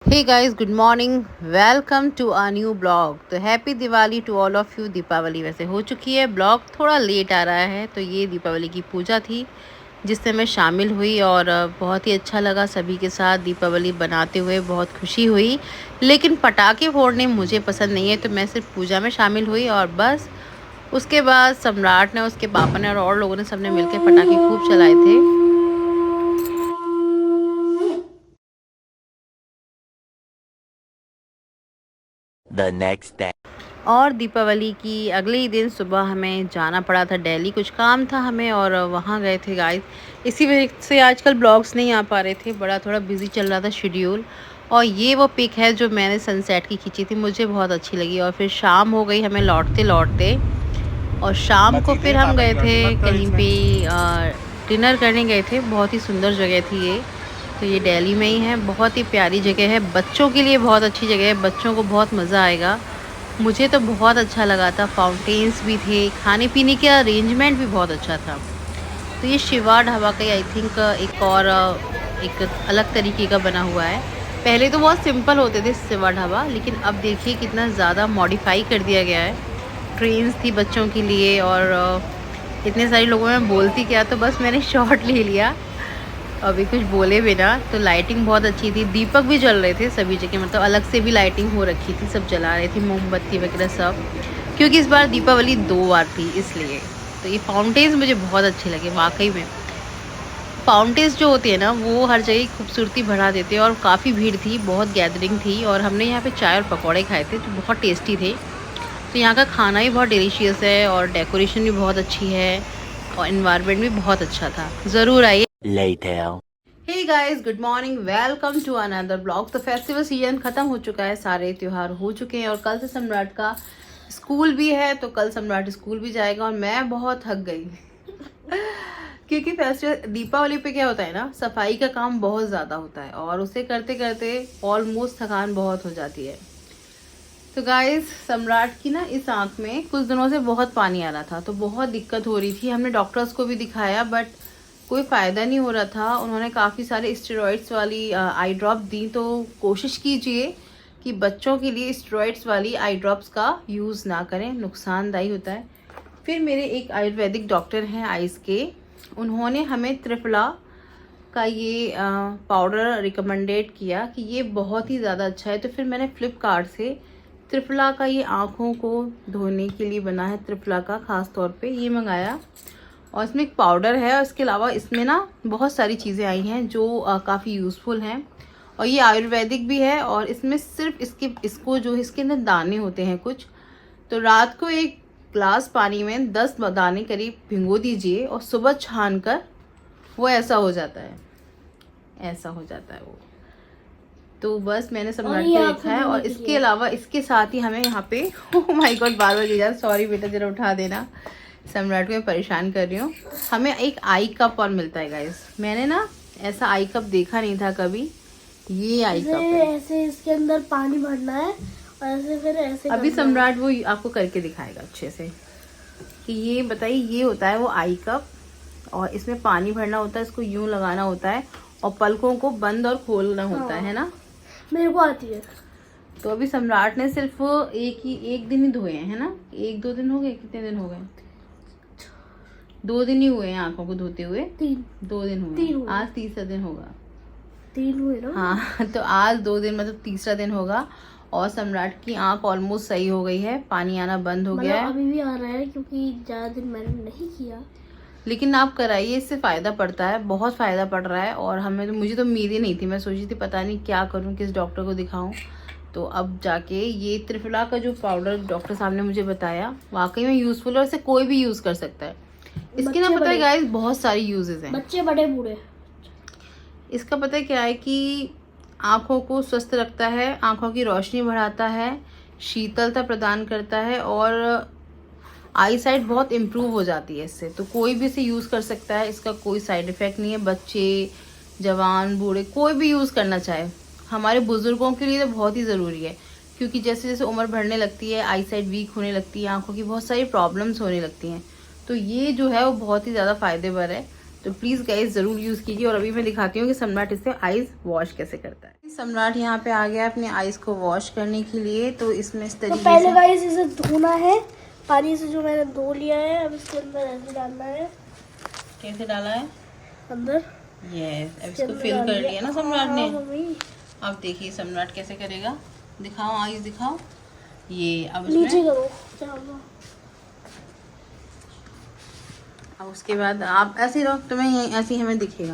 Hey guys, good morning. Welcome to our new blog. तो happy Diwali to all of you. Deepawali वैसे हो चुकी है, ब्लॉग थोड़ा लेट आ रहा है. तो ये दीपावली की पूजा थी जिससे मैं शामिल हुई और बहुत ही अच्छा लगा सभी के साथ दीपावली बनाते हुए. बहुत खुशी हुई. लेकिन पटाखे फोड़ने मुझे पसंद नहीं है, तो मैं सिर्फ पूजा में शामिल हुई और बस. उसके बाद सम्राट ने, उसके पापा ने और लोगों ने सबने मिलकर पटाखे खूब चलाए थे. The next day. और दीपावली की अगले ही दिन सुबह हमें जाना पड़ा था दिल्ली. कुछ काम था हमें और वहाँ गए थे गाइस. इसी वजह से आजकल ब्लॉग्स नहीं आ पा रहे थे, बड़ा थोड़ा बिजी चल रहा था शेड्यूल. और ये वो पिक है जो मैंने सनसेट की खींची थी, मुझे बहुत अच्छी लगी. और फिर शाम हो गई हमें लौटते लौटते. और शाम को फिर हम गए थे कहीं पे डिनर करने गए थे. बहुत ही सुंदर जगह थी ये. तो ये दिल्ली में ही है, बहुत ही प्यारी जगह है, बच्चों के लिए बहुत अच्छी जगह है, बच्चों को बहुत मज़ा आएगा. मुझे तो बहुत अच्छा लगा था. फाउंटेन्स भी थे, खाने पीने का अरेंजमेंट भी बहुत अच्छा था. तो ये शिवा ढाबा का आई थिंक एक और एक अलग तरीके का बना हुआ है. पहले तो बहुत सिंपल होते थे शिवा ढाबा, लेकिन अब देखिए कितना ज़्यादा मॉडिफाई कर दिया गया है. ट्रेन्स थी बच्चों के लिए और इतने सारे लोगों में बोलती क्या, तो बस मैंने शॉट ले लिया अभी कुछ बोले बिना. तो लाइटिंग बहुत अच्छी थी, दीपक भी जल रहे थे सभी जगह, मतलब अलग से भी लाइटिंग हो रखी थी, सब जला रहे थे मोमबत्ती वगैरह सब, क्योंकि इस बार दीपावली 2 बार थी इसलिए. तो ये फाउंटेन्स मुझे बहुत अच्छे लगे वाकई में. फाउंटेन्स जो होती है ना, वो हर जगह खूबसूरती बढ़ा देते हैं. और काफ़ी भीड़ थी, बहुत गैदरिंग थी. और हमने यहाँ पे चाय और पकौड़े खाए थे जो बहुत टेस्टी थे. तो यहाँ का खाना भी बहुत डिलीशियस है और डेकोरेशन भी बहुत अच्छी है और इन्वायरमेंट भी बहुत अच्छा था. ज़रूर आइए. Later. Hey guys, good morning, welcome to another blog. तो फेस्टिवल सीजन खत्म हो चुका है, सारे त्यौहार हो चुके हैं और कल से सम्राट का स्कूल भी है. तो कल सम्राट स्कूल भी जाएगा और मैं बहुत थक गई क्योंकि फेस्टिवल दीपावली पे क्या होता है ना, सफाई का काम बहुत ज़्यादा होता है और उसे करते करते ऑलमोस्ट थकान बहुत हो जाती है. तो गाइस, सम्राट की ना इस आँख में कुछ दिनों से बहुत पानी आ रहा था, तो बहुत दिक्कत हो रही थी. हमने डॉक्टर्स को भी दिखाया बट कोई फ़ायदा नहीं हो रहा था. उन्होंने काफ़ी सारे स्टेरॉइड्स वाली आई ड्रॉप दी. तो कोशिश कीजिए कि बच्चों के लिए स्टेरॉइड्स वाली आई ड्रॉप्स का यूज़ ना करें, नुकसानदायी होता है. फिर मेरे एक आयुर्वेदिक डॉक्टर हैं आइज़ के, उन्होंने हमें त्रिफला का ये पाउडर रिकमेंडेड किया कि ये बहुत ही ज़्यादा अच्छा है. तो फिर मैंने फ्लिपकार्ट से त्रिफला का, ये आँखों को धोने के लिए बना है त्रिफला का, ख़ास तौर पे ये मंगाया. और इसमें एक पाउडर है और इसके अलावा इसमें ना बहुत सारी चीज़ें आई हैं जो काफ़ी यूज़फुल हैं. और ये आयुर्वेदिक भी है. और इसमें सिर्फ इसको जो इसके अंदर दाने होते हैं कुछ, तो रात को एक ग्लास पानी में 10 दाने करीब भिगो दीजिए और सुबह छान कर वो ऐसा हो जाता है, ऐसा हो जाता है वो. तो बस मैंने सम्राट को देखा है. और इसके अलावा इसके साथ ही हमें यहाँ पे ओह माय गॉड, बार बार गिर, सॉरी बेटा जरा उठा देना, सम्राट को मैं परेशान कर रही हूँ. हमें एक आई कप और मिलता है गाइस. मैंने ना ऐसा आई कप देखा नहीं था कभी. ये आई कप है, ऐसे इसके अंदर पानी भरना है और ऐसे फिर ऐसे अभी सम्राट वो आपको करके दिखाएगा अच्छे से कि ये बताइए. ये होता है वो आई कप और इसमें पानी भरना होता है, इसको यूं लगाना होता है और पलकों को बंद और खोलना होता है ना. मेरे को आती है. तो अभी सम्राट ने सिर्फ एक दिन ही धोए हैं, है ना. 1-2 दिन हो गए, कितने दिन हो गए, 2 दिन ही हुए हैं आंखों को धोते हुए. 2 दिन हुए, आज तीसरा दिन होगा. 3 हुए ना. हाँ तो आज 2 दिन मतलब तीसरा दिन होगा. और सम्राट की आंख ऑलमोस्ट सही हो गई है, पानी आना बंद हो गया है. अभी भी आ रहा है क्योंकि ज़्यादा दिन मैंने नहीं किया. लेकिन आप कराइए, इससे फ़ायदा पड़ता है, बहुत फ़ायदा पड़ रहा है. और मुझे तो उम्मीद ही नहीं थी. मैं सोची थी पता नहीं क्या करूं, किस डॉक्टर को दिखाऊं. तो अब जाके ये त्रिफला का जो पाउडर डॉक्टर साहब ने मुझे बताया वाकई में यूज़फुल है. और इसे कोई भी यूज़ कर सकता है. इसके ना पता है गाइस बहुत सारी यूजेस हैं, बच्चे बड़े बूढ़े. इसका पता है क्या है कि आँखों को स्वस्थ रखता है, आँखों की रोशनी बढ़ाता है, शीतलता प्रदान करता है और आई साइट बहुत इम्प्रूव हो जाती है इससे. तो कोई भी इसे यूज़ कर सकता है, इसका कोई साइड इफ़ेक्ट नहीं है. बच्चे, जवान, बूढ़े, कोई भी यूज़ करना चाहे. हमारे बुज़ुर्गों के लिए तो बहुत ही ज़रूरी है, क्योंकि जैसे जैसे उम्र बढ़ने लगती है आई साइट वीक होने लगती है, आँखों की बहुत सारी प्रॉब्लम्स होने लगती हैं. तो ये जो है वो बहुत ही ज़्यादा फ़ायदेमंद है. तो प्लीज़ गाइस ज़रूर यूज़ कीजिए। और अभी मैं दिखाती हूँ कि सम्राट इससे आइज़ वॉश कैसे करता है। सम्राट यहाँ पे आ गया अपने आइज़ को वॉश करने के लिए। तो इसमें इस तो तरीके पहले से गाइस इसे धोना है पानी से, जो मैंने धो लिया है। अब इसके अंदर ऐसे डालना है। कैसे डाला है अंदर यस, अब इसके इसको अंदर फिल डाल कर दिया। लिया ना सम्राट हाँ, ने। मम्मी अब देखिए सम्राट कैसे करेगा, दिखाओ आइज़ दिखाओ। ये अब नीचे इसमें करो। चलो। अब उसके बाद आप ऐसे ही रहो, तुम्हें ये ऐसे ही हमें दिखेगा।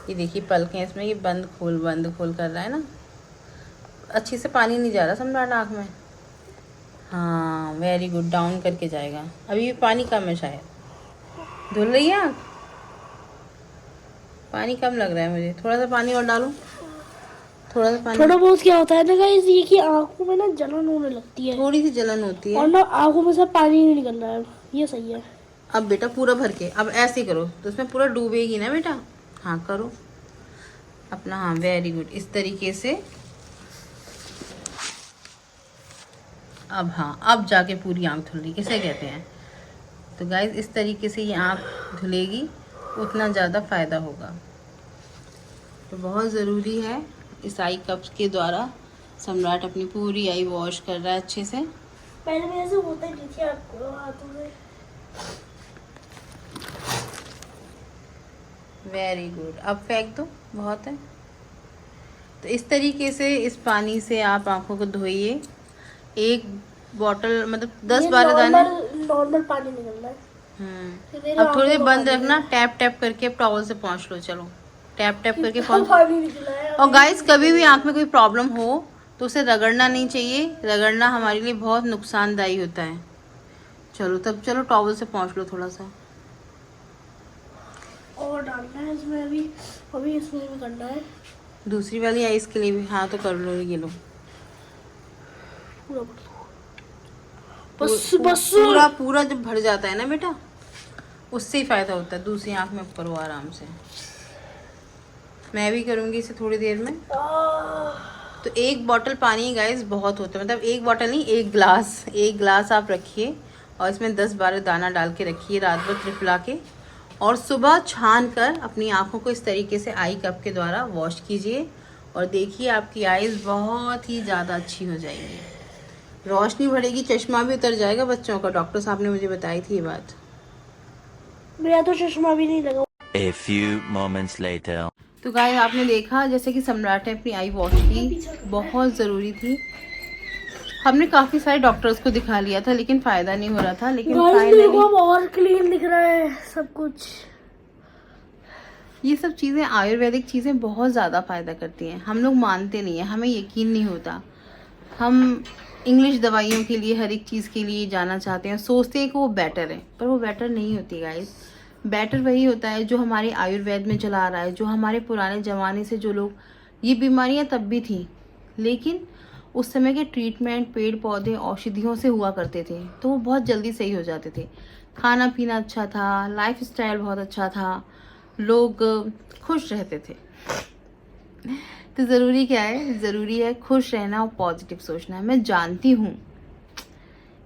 ये देखिए पलकें इसमें, ये बंद खोल कर रहा है ना। अच्छे से पानी नहीं जा रहा सम्राट आँख में। हाँ वेरी गुड, डाउन करके जाएगा। अभी भी पानी कम है शायद। धुल रही है आँख, पानी कम लग रहा है मुझे। थोड़ा सा पानी और डालूं, थोड़ा सा पानी। थोड़ा बहुत क्या होता है ना गाइस, ये कि आंखों में ना जलन होने लगती है थोड़ी सी जलन होती और है। ना आंखों में से पानी नहीं निकल रहा है। ये सही है। अब बेटा पूरा भर के, अब ऐसे ही करो तो उसमें पूरा डूबेगी ना बेटा। हाँ करो अपना, हाँ वेरी गुड, इस तरीके से। अब हाँ, अब जाके पूरी आँख धुल रही, इसे कहते हैं। तो गाइस इस तरीके से ये आँख धुलेगी, उतना ज़्यादा फ़ायदा होगा। तो बहुत ज़रूरी है, इस आई कप्स के द्वारा सम्राट अपनी पूरी आई वॉश कर रहा है अच्छे से। पहले में ऐसे होता ही नहीं थी आपको हाथों में। वेरी गुड, अब फेंक दो, बहुत है। तो इस तरीके से इस पानी से आप आँखों को धोइए। एक बॉटल मतलब 10-12 दाने। नॉर्मल पानी निकलना है। मेरे अब थोड़ी देर आंखों बंद में रखना, टैप टैप करके टॉवल से पोंछ लो। चलो टैप टैप करके कितना पोंछ। पानी निकला है। और गाइस कभी भी आँख में कोई प्रॉब्लम हो तो उसे रगड़ना नहीं चाहिए। रगड़ना हमारे लिए बहुत नुकसानदायी होता है। चलो तब चलो टॉवल से पोंछ लो थोड़ा सा। और डालना है इसमें अभी इसमें भी करना है दूसरी वाली आइस के लिए भी, हाँ तो कर लो, ये लो। पूरा। बस पूरा पूरा जब भर जाता है ना बेटा, उससे ही फायदा होता है। दूसरी आंख में करो आराम से। मैं भी करूँगी इसे थोड़ी देर में। तो एक बॉटल पानी गाइस बहुत होता है, मतलब एक बॉटल नहीं, एक गिलास आप रखिए और इसमें 10-12 दाना डाल के रखिए रात भर त्रिफला के। और सुबह छान कर अपनी आँखों को इस तरीके से आई कप के द्वारा वॉश कीजिए और देखिए आपकी आइज़ बहुत ही ज़्यादा अच्छी हो जाएगी, रोशनी बढ़ेगी, चश्मा भी उतर जाएगा बच्चों का। डॉक्टर साहब ने मुझे बताई थी ये बात। मेरा तो चश्मा भी नहीं लगा। A few moments later. तो गाइस आपने देखा जैसे कि सम्राट ने अपनी आई वॉश की, बहुत ज़रूरी थी। हमने काफ़ी सारे डॉक्टर्स को दिखा लिया था लेकिन फ़ायदा नहीं हो रहा था। लेकिन देखो अब और क्लीन दिख रहा है सब कुछ। ये सब चीज़ें, आयुर्वेदिक चीज़ें बहुत ज़्यादा फ़ायदा करती हैं। हम लोग मानते नहीं हैं, हमें यकीन नहीं होता। हम इंग्लिश दवाइयों के लिए, हर एक चीज़ के लिए जाना चाहते हैं, सोचते हैं कि वो बेटर है, पर वो बेटर नहीं होती गाइस। बेटर वही होता है जो हमारे आयुर्वेद में चला आ रहा है, जो हमारे पुराने ज़माने से जो लोग, ये बीमारियां तब भी थी लेकिन उस समय के ट्रीटमेंट पेड़ पौधे औषधियों से हुआ करते थे, तो वो बहुत जल्दी सही हो जाते थे। खाना पीना अच्छा था, लाइफ स्टाइल बहुत अच्छा था, लोग खुश रहते थे। तो ज़रूरी क्या है, ज़रूरी है खुश रहना और पॉजिटिव सोचना। मैं जानती हूँ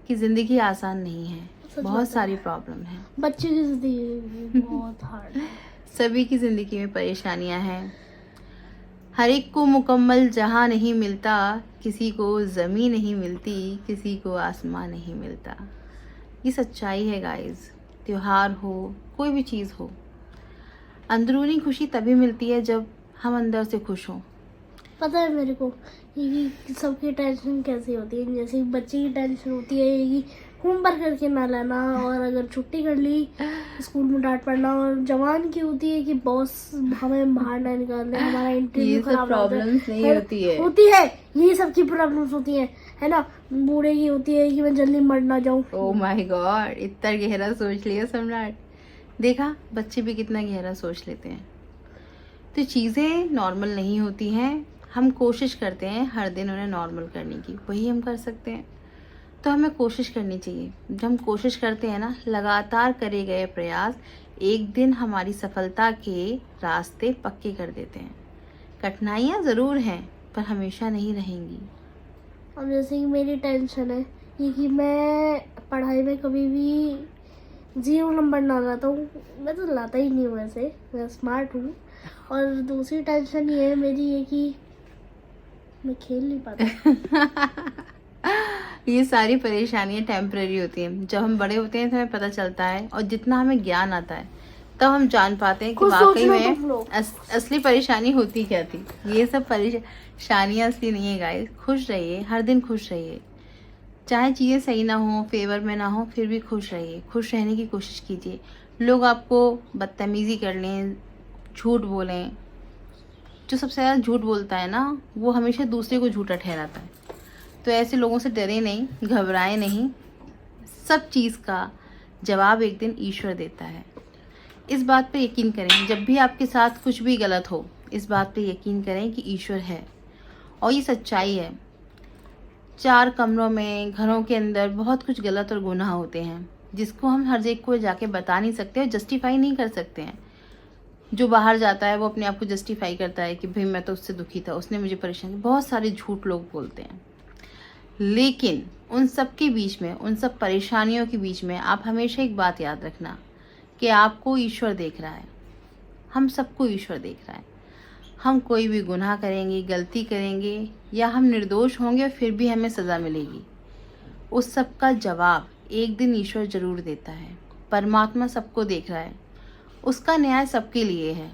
कि ज़िंदगी आसान नहीं है, बहुत सारी प्रॉब्लम है, बच्चे की जिंदगी बहुत हार्ड है। सभी की ज़िंदगी में परेशानियाँ हैं। हर एक को मुकम्मल जहाँ नहीं मिलता, किसी को ज़मीन नहीं मिलती, किसी को आसमान नहीं मिलता। ये सच्चाई है गाइस। त्योहार हो, कोई भी चीज़ हो, अंदरूनी खुशी तभी मिलती है जब हम अंदर से खुश हों। पता है मेरे को ये कि सबकी टेंशन कैसी होती है। जैसे बच्चे की टेंशन होती है ये होमवर्क करके ना लाना, और अगर छुट्टी कर ली स्कूल में डांट पड़ना। और जवान की होती है कि बॉस हमें बाहर ना निकाले, हमारा इंटरव्यू खराब प्रॉब्लम्स नहीं होती है, ये सबकी प्रॉब्लम्स होती है ना। बूढ़े की होती है कि मैं जल्दी मर ना जाऊं। ओह माय गॉड, इतना गहरा सोच लिया सम्राट। देखा, बच्चे भी कितना गहरा सोच लेते हैं। तो चीज़ें नॉर्मल नहीं होती हैं, हम कोशिश करते हैं हर दिन उन्हें नॉर्मल करने की, वही हम कर सकते हैं। तो हमें कोशिश करनी चाहिए। जब हम कोशिश करते हैं ना, लगातार करे गए प्रयास एक दिन हमारी सफलता के रास्ते पक्के कर देते हैं। कठिनाइयाँ ज़रूर हैं पर हमेशा नहीं रहेंगी। अब जैसे कि मेरी टेंशन है ये कि मैं पढ़ाई में कभी भी 0 नंबर ना लाता हूँ। मैं तो लाता ही नहीं हूँ, वैसे मैं स्मार्ट हूँ। और दूसरी टेंशन ये है मेरी ये कि मैं खेल नहीं पाता। ये सारी परेशानियां टेम्परेरी होती हैं। जब हम बड़े होते हैं तो हमें पता चलता है, और जितना हमें ज्ञान आता है तब हम जान पाते हैं कि खुद सोच वाकई लो में तुम लोग। असली परेशानी होती क्या थी। ये सब परेशानियां असली नहीं है गाइस। खुश रहिए, हर दिन खुश रहिए, चाहे चीज़ें सही ना हो, फेवर में ना हो, फिर भी खुश रहिए, खुश रहने की कोशिश कीजिए। लोग आपको बदतमीजी कर लें, झूठ बोलें, जो सबसे ज़्यादा झूठ बोलता है ना, वो हमेशा दूसरे को झूठा ठहराता है। तो ऐसे लोगों से डरे नहीं, घबराए नहीं। सब चीज़ का जवाब एक दिन ईश्वर देता है। इस बात पे यकीन करें, जब भी आपके साथ कुछ भी गलत हो, इस बात पे यकीन करें कि ईश्वर है, और ये सच्चाई है। 4 कमरों में, घरों के अंदर बहुत कुछ गलत और गुनाह होते हैं, जिसको हम हर एक को जाके बता नहीं सकते और जस्टिफाई नहीं कर सकते हैं। जो बाहर जाता है वो अपने आप को जस्टिफाई करता है कि भाई मैं तो उससे दुखी था, उसने मुझे परेशान किया। बहुत सारे झूठ लोग बोलते हैं, लेकिन उन सब के बीच में, उन सब परेशानियों के बीच में आप हमेशा एक बात याद रखना कि आपको ईश्वर देख रहा है। हम सबको ईश्वर देख रहा है। हम कोई भी गुनाह करेंगे, गलती करेंगे, या हम निर्दोष होंगे और फिर भी हमें सज़ा मिलेगी, उस सब का जवाब एक दिन ईश्वर ज़रूर देता है। परमात्मा सबको देख रहा है, उसका न्याय सबके लिए है।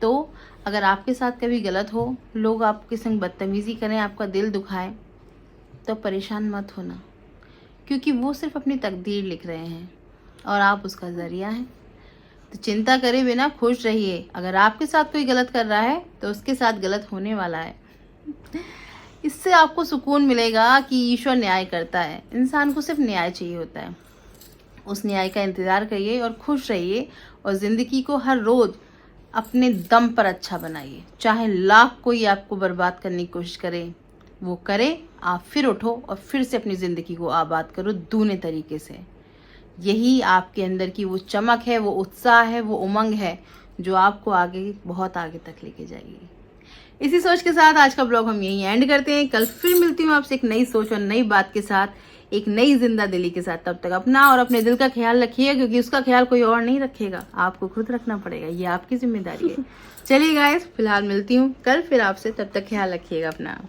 तो अगर आपके साथ कभी गलत हो, लोग आपके संग बदतमीज़ी करें, आपका दिल दुखाएं, तो परेशान मत होना, क्योंकि वो सिर्फ अपनी तकदीर लिख रहे हैं और आप उसका ज़रिया हैं। तो चिंता करे बिना खुश रहिए। अगर आपके साथ कोई गलत कर रहा है तो उसके साथ गलत होने वाला है। इससे आपको सुकून मिलेगा कि ईश्वर न्याय करता है। इंसान को सिर्फ न्याय चाहिए होता है। उस न्याय का इंतज़ार करिए और खुश रहिए, और ज़िंदगी को हर रोज़ अपने दम पर अच्छा बनाइए। चाहे लाख कोई आपको बर्बाद करने की कोशिश करे, वो करे, आप फिर उठो और फिर से अपनी ज़िंदगी को आबाद करो दूने तरीके से। यही आपके अंदर की वो चमक है, वो उत्साह है, वो उमंग है, जो आपको आगे, बहुत आगे तक लेके जाएगी। इसी सोच के साथ आज का ब्लॉग हम यहीं एंड करते हैं। कल फिर मिलती हूँ आपसे एक नई सोच और नई बात के साथ, एक नई जिंदा दिली के साथ। तब तक अपना और अपने दिल का ख्याल रखिएगा, क्योंकि उसका ख्याल कोई और नहीं रखेगा, आपको खुद रखना पड़ेगा। ये आपकी जिम्मेदारी है। चलिए गाइस, फिलहाल मिलती हूँ कल फिर आपसे। तब तक ख्याल रखिएगा अपना।